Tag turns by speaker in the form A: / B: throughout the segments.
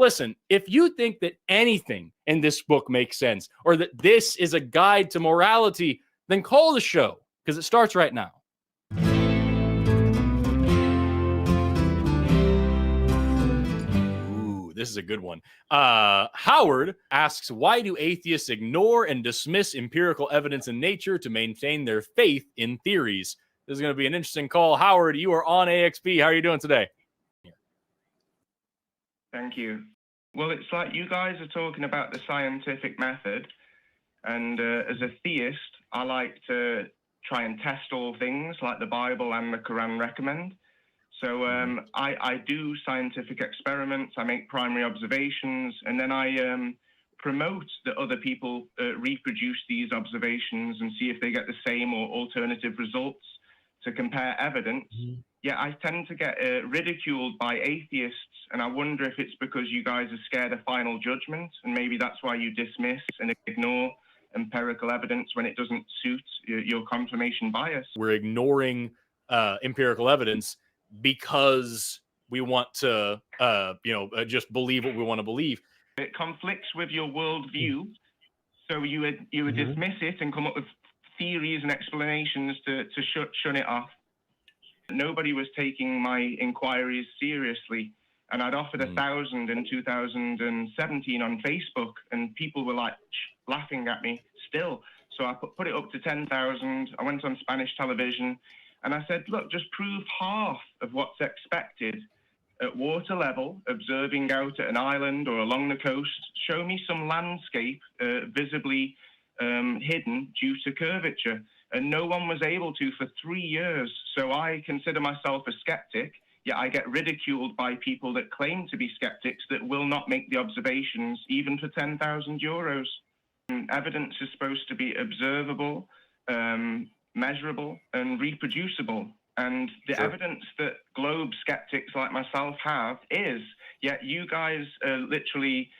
A: listen, if you think that anything in this book makes sense or that this is a guide to morality, then call the show because it starts right now. Ooh, this is a good one. Howard asks, why do atheists ignore and dismiss empirical evidence in nature to maintain their faith in theories? This is going to be an interesting call. Howard, you are on AXP. How are you doing today?
B: Thank you. Well, it's like you guys are talking about the scientific method, and as a theist, I like to try and test all things like the Bible and the Quran recommend. So I do scientific experiments, I make primary observations, and then I promote that other people reproduce these observations and see if they get the same or alternative results to compare evidence. Yeah, I tend to get ridiculed by atheists, and I wonder if it's because you guys are scared of final judgment, and maybe that's why you dismiss and ignore empirical evidence when it doesn't suit your confirmation bias.
A: We're ignoring empirical evidence because we want to, just believe what we want to believe.
B: It conflicts with your worldview, so you would dismiss it and come up with theories and explanations to shut it off. Nobody was taking my inquiries seriously, and I'd offered 1,000 in 2017 on Facebook, and people were like laughing at me still. So I put it up to 10,000. I went on Spanish television, and I said, look, just prove half of what's expected at water level, observing out at an island or along the coast. Show me some landscape visibly hidden due to curvature. And no one was able to for 3 years. So I consider myself a skeptic, yet I get ridiculed by people that claim to be skeptics that will not make the observations even for 10,000 euros. Evidence is supposed to be observable, measurable, and reproducible. And the evidence that globe skeptics like myself have is, yet you guys are literally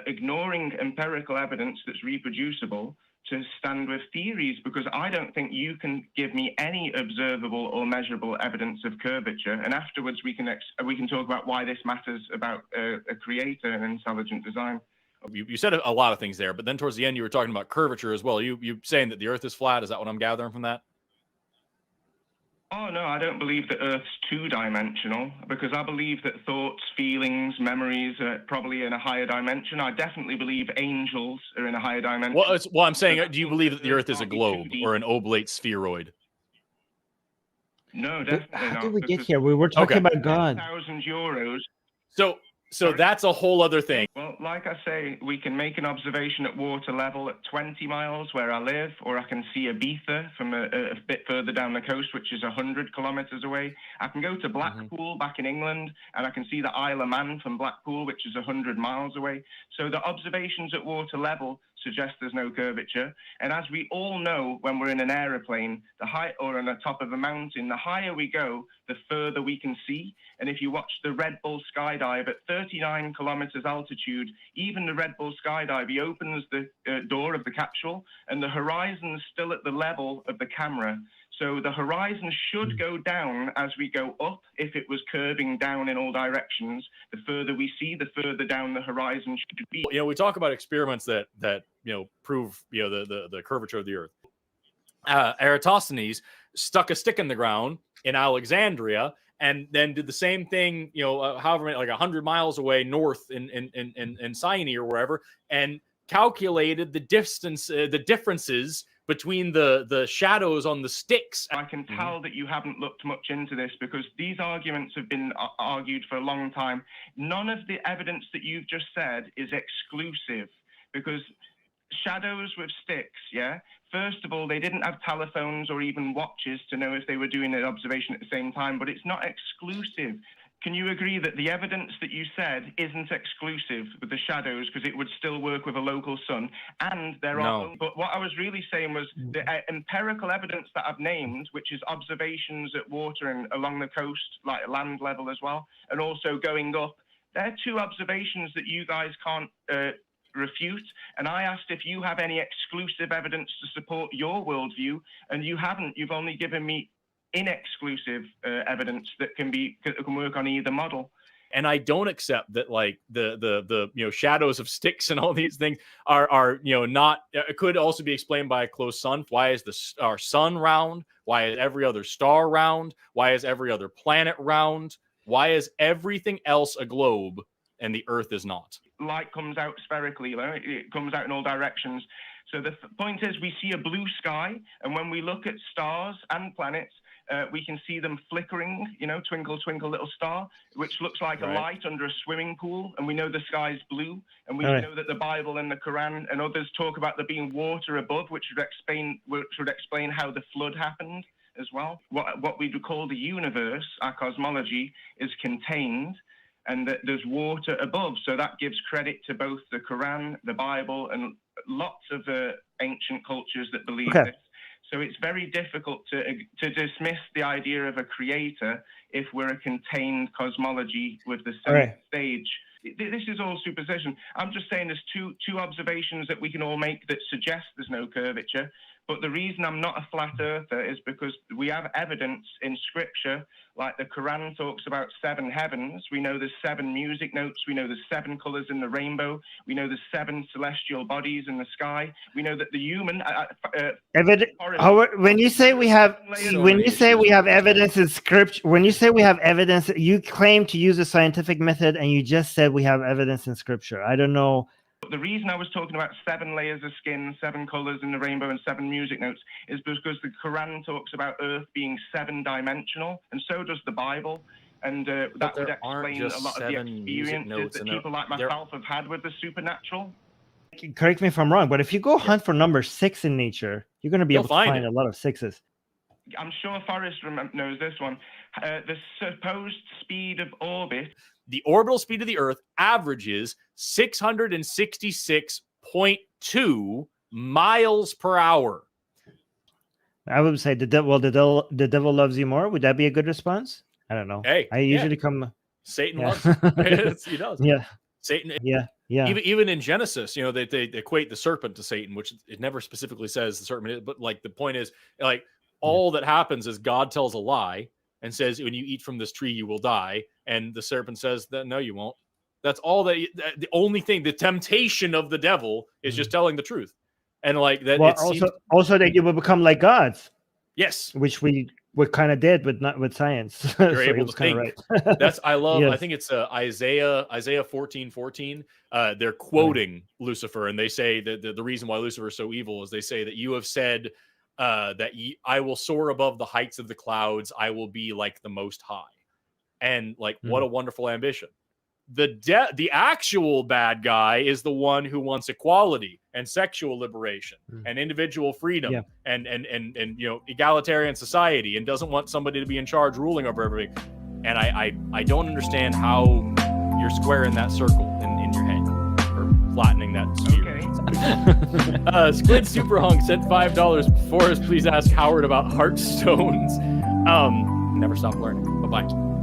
B: ignoring empirical evidence that's reproducible to stand with theories, because I don't think you can give me any observable or measurable evidence of curvature. And afterwards we can talk about why this matters about a creator and intelligent design.
A: You said a lot of things there, but then towards the end you were talking about curvature as well. You saying that the Earth is flat? Is that what I'm gathering from that?
B: Oh, no, I don't believe that Earth's two-dimensional, because I believe that thoughts, feelings, memories are probably in a higher dimension. I definitely believe angels are in a higher dimension.
A: Well, I'm saying, do you believe that the Earth is a globe or an oblate spheroid?
B: No, definitely not.
C: How did we get here? We were talking about God.
B: 1,000 euros.
A: So that's a whole other thing.
B: Well, like I say, we can make an observation at water level at 20 miles where I live, or I can see Ibiza from a bit further down the coast, which is 100 kilometers away. I can go to Blackpool back in England, and I can see the Isle of Man from Blackpool, which is 100 miles away. So the observations at water level suggest there's no curvature. And as we all know, when we're in an aeroplane, the height or on the top of a mountain, the higher we go, the further we can see. And if you watch the Red Bull skydive at 39 kilometers altitude, even the Red Bull skydive, he opens the door of the capsule and the horizon's still at the level of the camera. So the horizon should go down as we go up. If it was curving down in all directions, the further we see, the further down the horizon should be.
A: You know, we talk about experiments that prove the curvature of the Earth. Eratosthenes stuck a stick in the ground in Alexandria and then did the same thing, however many, like 100 miles away north in Syene or wherever, and calculated the distance, the differences between the shadows on the sticks.
B: I can tell that you haven't looked much into this, because these arguments have been argued for a long time. None of the evidence that you've just said is exclusive, because shadows with sticks, first of all, they didn't have telephones or even watches to know if they were doing an observation at the same time, but it's not exclusive. Can you agree that the evidence that you said isn't exclusive with the shadows, because it would still work with a local sun? And there are, but what I was really saying was the empirical evidence that I've named, which is observations at water and along the coast, like land level as well, and also going up, they're two observations that you guys can't refute. And I asked if you have any exclusive evidence to support your worldview, and you haven't. You've only given me inexclusive evidence that can work on either model.
A: And I don't accept that like the shadows of sticks and all these things are not could also be explained by a closed sun. Why is our sun round? Why is every other star round? Why is every other planet round? Why is everything else a globe and the Earth is not?
B: Light comes out spherically, it comes out in all directions. So the point is, we see a blue sky, and when we look at stars and planets, we can see them flickering, twinkle, twinkle, little star, which looks like a light under a swimming pool. And we know the sky is blue. And we know that the Bible and the Quran and others talk about there being water above, which would explain how the flood happened as well. What we would call the universe, our cosmology, is contained, and that there's water above. So that gives credit to both the Quran, the Bible, and lots of ancient cultures that believe this. So it's very difficult to dismiss the idea of a creator if we're a contained cosmology with the same stage. This is all superstition. I'm just saying there's two observations that we can all make that suggest there's no curvature. But the reason I'm not a flat earther is because we have evidence in scripture, like the Quran talks about 7 heavens. We know there's 7 music notes. We know there's 7 colors in the rainbow. We know there's 7 celestial bodies in the sky. We know that the human
C: when you say we have evidence in scripture, when you say we have evidence, you claim to use a scientific method, and you just said we have evidence in scripture. I don't know.
B: The reason I was talking about 7 layers of skin, 7 colors in the rainbow, and 7 music notes is because the Quran talks about Earth being 7-dimensional, and so does the Bible. And that would explain a lot of the experiences that people like myself have had with the supernatural.
C: Correct me if I'm wrong, but if you go hunt for number 6 in nature, you're going to be able to find a lot of 6s.
B: I'm sure Forrest knows this one. The supposed speed of orbit.
A: The orbital speed of the Earth averages 666.2 miles per hour.
C: I would say the devil loves you more. Would that be a good response? I don't know.
A: Hey,
C: I usually come.
A: Satan loves it. He does.
C: Yeah.
A: Satan.
C: Yeah.
A: Even in Genesis, they equate the serpent to Satan, which it never specifically says the serpent. But like the point is, like all that happens is God tells a lie and says, when you eat from this tree, you will die. And the serpent says that, no, you won't. That's all the only thing, the temptation of the devil is just telling the truth. And like that.
C: Well, also that you will become like gods.
A: Yes.
C: Which we kind of did, but not with science.
A: You're able to think. Right. I love,
C: yes.
A: I think it's Isaiah 14:14. They're quoting Lucifer, and they say that the reason why Lucifer is so evil is they say that you have said that I will soar above the heights of the clouds. I will be like the Most High. And like, what a wonderful ambition. The actual bad guy is the one who wants equality and sexual liberation and individual freedom and egalitarian society, and doesn't want somebody to be in charge ruling over everything. And I don't understand how you're squaring that circle in your head, or flattening that sphere. Okay. Squid Super Hunk sent $5. Forrest, please ask Howard about heartstones. Never stop learning. Bye-bye.